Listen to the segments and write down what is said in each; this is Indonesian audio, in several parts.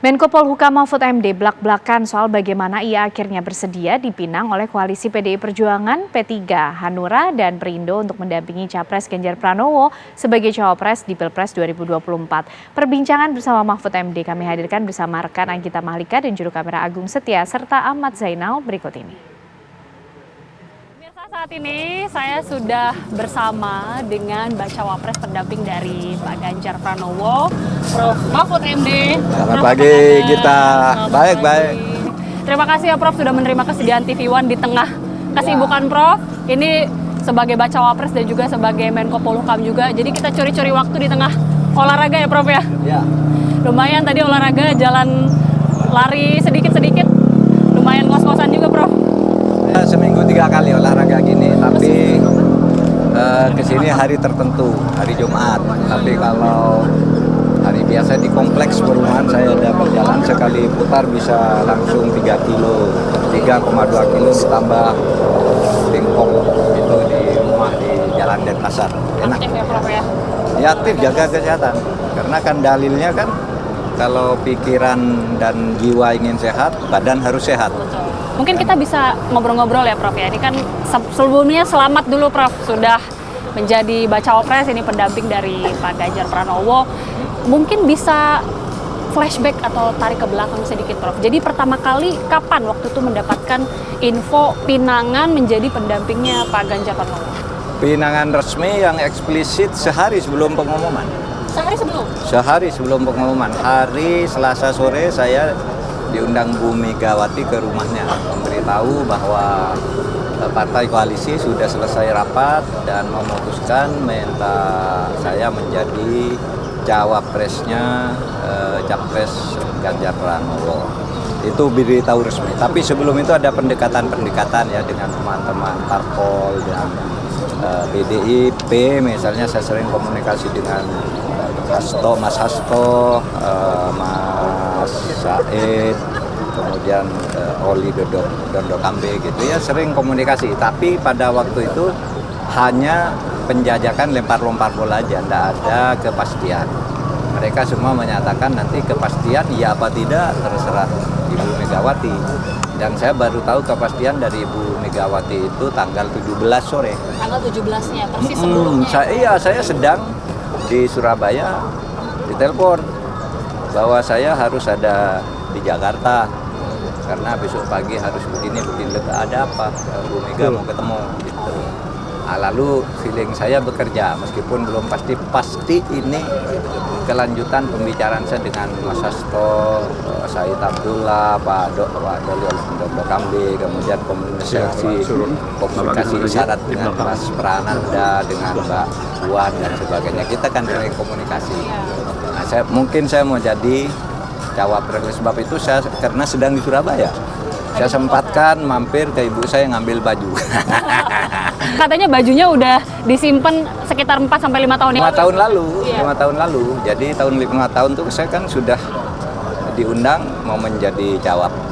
Menko Polhukam Mahfud MD blak-blakan soal bagaimana ia akhirnya bersedia dipinang oleh koalisi PDI Perjuangan, P3, Hanura, dan Perindo untuk mendampingi Capres Ganjar Pranowo sebagai cawapres di Pilpres 2024. Perbincangan bersama Mahfud MD kami hadirkan bersama rekan Anggita Mahlika dan juru kamera Agung Setia serta Ahmad Zainal berikut ini. Saat ini saya sudah bersama dengan bacawa pres pendamping dari Pak Ganjar Pranowo, Prof. Mahfud MD. Selamat pagi kita. Baik. Terima kasih ya Prof sudah menerima kesediaan TV One di tengah kesibukan Prof. Ini sebagai bacawa pres dan juga sebagai Menko Polhukam juga. Jadi kita curi-curi waktu di tengah olahraga ya Prof ya. Ya. Lumayan tadi olahraga jalan lari sedikit-sedikit. Lumayan ngos-ngosan juga Prof. Seminggu 3 kali olahraga gini, tapi kesini hari tertentu, hari Jumat. Tapi kalau hari biasa di kompleks perumahan saya ada berjalan sekali putar bisa langsung 3 kilo, 3,2 kilo ditambah tingkong itu di rumah di Jalan Denpasar. Enak. Aktif ya Prof ya? Ya aktif, jaga kesehatan. Karena kan dalilnya kan kalau pikiran dan jiwa ingin sehat, badan harus sehat. Betul. Mungkin kita bisa ngobrol-ngobrol ya Prof ya. Ini kan sebelumnya selamat dulu Prof sudah menjadi bacawa pres, ini pendamping dari Pak Ganjar Pranowo. Mungkin bisa flashback atau tarik ke belakang sedikit Prof. Jadi pertama kali kapan waktu itu mendapatkan info pinangan menjadi pendampingnya Pak Ganjar Pranowo? Pinangan resmi yang eksplisit sehari sebelum pengumuman. Sehari sebelum? Sehari sebelum pengumuman. Hari Selasa sore saya diundang Bu Megawati ke rumahnya, memberitahu bahwa partai koalisi sudah selesai rapat dan memutuskan minta saya menjadi cawapresnya Capres Ganjar Pranowo. Itu beritahu resmi. Tapi sebelum itu ada pendekatan-pendekatan ya dengan teman-teman parpol dan PDIP. Misalnya saya sering komunikasi dengan Mas Hasto, Mas Said, kemudian Oli Dondo Kambe gitu ya, sering komunikasi. Tapi pada waktu itu hanya penjajakan lempar-lempar bola aja, tidak ada kepastian. Mereka semua menyatakan nanti kepastian iya apa tidak terserah Ibu Megawati. Dan saya baru tahu kepastian dari Ibu Megawati itu tanggal 17 sore. Tanggal 17-nya, persis sebelumnya. Saya sedang di Surabaya, ditelepon bahwa saya harus ada di Jakarta karena besok pagi harus begini ada apa, Bu Mega mau ketemu gitu. Lalu feeling saya bekerja meskipun belum pasti ini kelanjutan pembicaraan saya dengan Mas Hasto, Said Abdullah, Pak Doli Dondo Kambe, kemudian komunikasi isyarat dengan Mas Prananda, dengan Mbak Puan dan sebagainya. Kita kan sering komunikasi. Nah, saya mau jadi cawapres, sebab itu saya karena sedang di Surabaya. Saya sempatkan mampir ke ibu saya ngambil baju. Katanya bajunya udah disimpan sekitar 4-5 tahun yang 5 tahun lalu. Iya. 5 tahun lalu. Jadi 5 tahun itu saya kan sudah diundang mau menjadi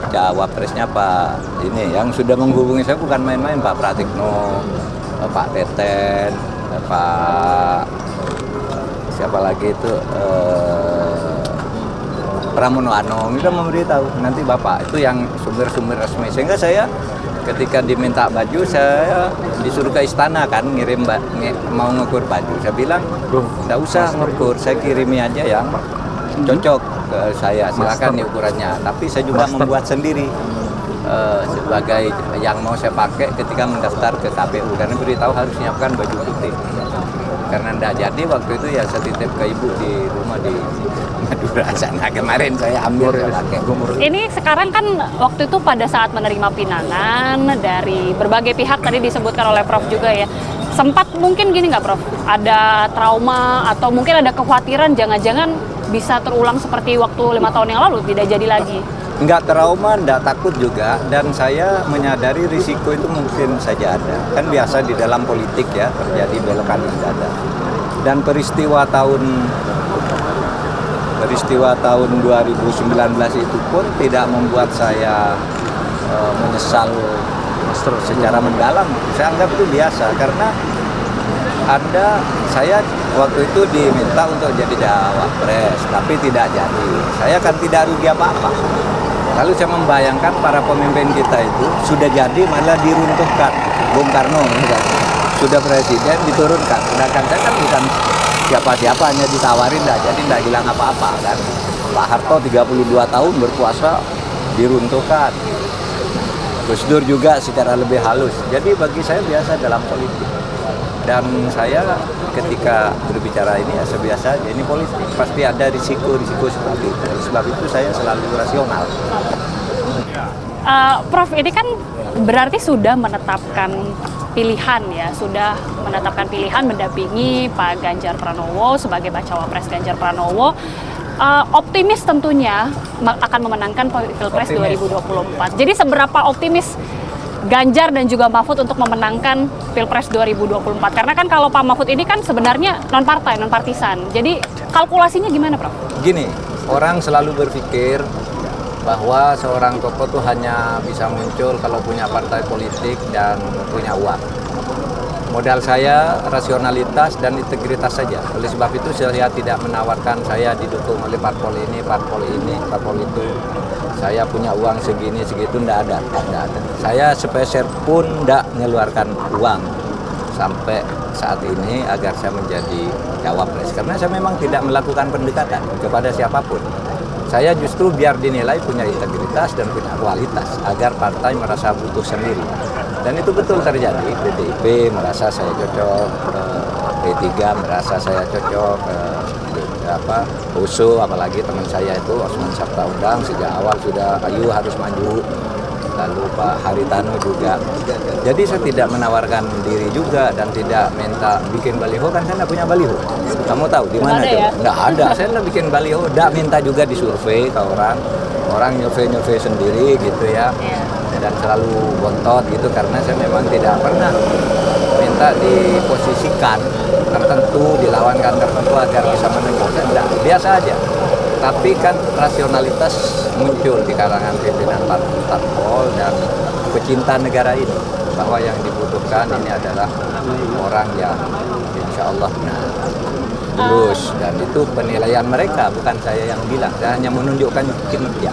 cawapresnya Pak ini yang sudah menghubungi saya bukan main-main, Pak Pratikno, Pak Teten, Pak siapa lagi itu Pramono Anung sudah memberitahu nanti Bapak itu yang sumber-sumber resmi, sehingga saya ketika diminta baju saya disuruh ke istana kan ngirim mau ngukur baju, saya bilang nggak usah ngukur, saya kirimi aja yang cocok ke saya, silakan nih ukurannya, tapi saya juga membuat sendiri sebagai yang mau saya pakai ketika mendaftar ke KPU karena beritahu harus menyiapkan baju putih. Karena enggak jadi waktu itu ya saya titip ke ibu di rumah di Madura sana, kemarin saya ambil saya pakai. Ini sekarang kan waktu itu pada saat menerima pinangan dari berbagai pihak tadi disebutkan oleh Prof juga ya, sempat mungkin gini nggak Prof, ada trauma atau mungkin ada kekhawatiran jangan-jangan bisa terulang seperti waktu 5 tahun yang lalu, tidak jadi lagi? Enggak trauma, enggak takut juga, dan saya menyadari risiko itu mungkin saja ada. Kan biasa di dalam politik ya, terjadi belokan mendadak. Dan peristiwa tahun 2019 itu pun tidak membuat saya menyesal secara mendalam. Saya anggap itu biasa, karena saya waktu itu diminta untuk jadi cawapres, tapi tidak jadi. Saya kan tidak rugi apa-apa. Lalu saya membayangkan para pemimpin kita itu sudah jadi malah diruntuhkan. Bung Karno misalnya, sudah presiden diturunkan. Sedangkan saya kan bukan siapa-siapa, hanya ditawarin, jadi tidak hilang apa-apa kan. Pak Harto 32 tahun berkuasa diruntuhkan. Gus Dur juga secara lebih halus. Jadi bagi saya biasa dalam politik. Dan saya ketika berbicara ini ya sebiasa aja, ini politik. Pasti ada risiko-risiko seperti itu. Sebab itu saya selalu rasional. Prof, ini kan berarti sudah menetapkan pilihan ya, sudah menetapkan pilihan mendampingi Pak Ganjar Pranowo sebagai bacawa pres Ganjar Pranowo. Optimis tentunya akan memenangkan Pilpres 2024. Jadi seberapa optimis Ganjar dan juga Mahfud untuk memenangkan Pilpres 2024? Karena kan kalau Pak Mahfud ini kan sebenarnya non-partai, non-partisan. Jadi kalkulasinya gimana, Prof? Gini, orang selalu berpikir bahwa seorang tokoh tuh hanya bisa muncul kalau punya partai politik dan punya uang. Modal saya rasionalitas dan integritas saja. Oleh sebab itu saya tidak menawarkan saya didukung oleh parpol ini, parpol itu. Saya punya uang segini, segitu, tidak ada. Saya sepeser pun tidak mengeluarkan uang sampai saat ini agar saya menjadi cawapres. Karena saya memang tidak melakukan pendekatan kepada siapapun. Saya justru biar dinilai punya integritas dan punya kualitas agar partai merasa butuh sendiri. Dan itu betul terjadi. PDIP merasa saya cocok, P3 merasa saya cocok, USU apalagi teman saya itu Osman Sabtaudang sejak awal sudah ayu harus maju. Lalu Pak Haritanu juga. Jadi saya tidak menawarkan diri juga dan tidak minta bikin baliho, kan saya tidak punya baliho. Kamu tahu di mana tuh? Nggak ada. Saya tidak bikin baliho, tidak minta juga disurvei ke orang. Orang nyurvei sendiri gitu ya. Dan selalu bontot gitu karena saya memang tidak pernah minta diposisikan tertentu, dilawankan tertentu agar bisa menentukan. Tidak, biasa aja. Tapi kan rasionalitas muncul di kalangan pimpinan parpol dan pecinta negara ini bahwa yang dibutuhkan ini adalah orang yang insya Allah lulus, dan itu penilaian mereka, bukan saya yang bilang. Saya hanya menunjukkan kinerja.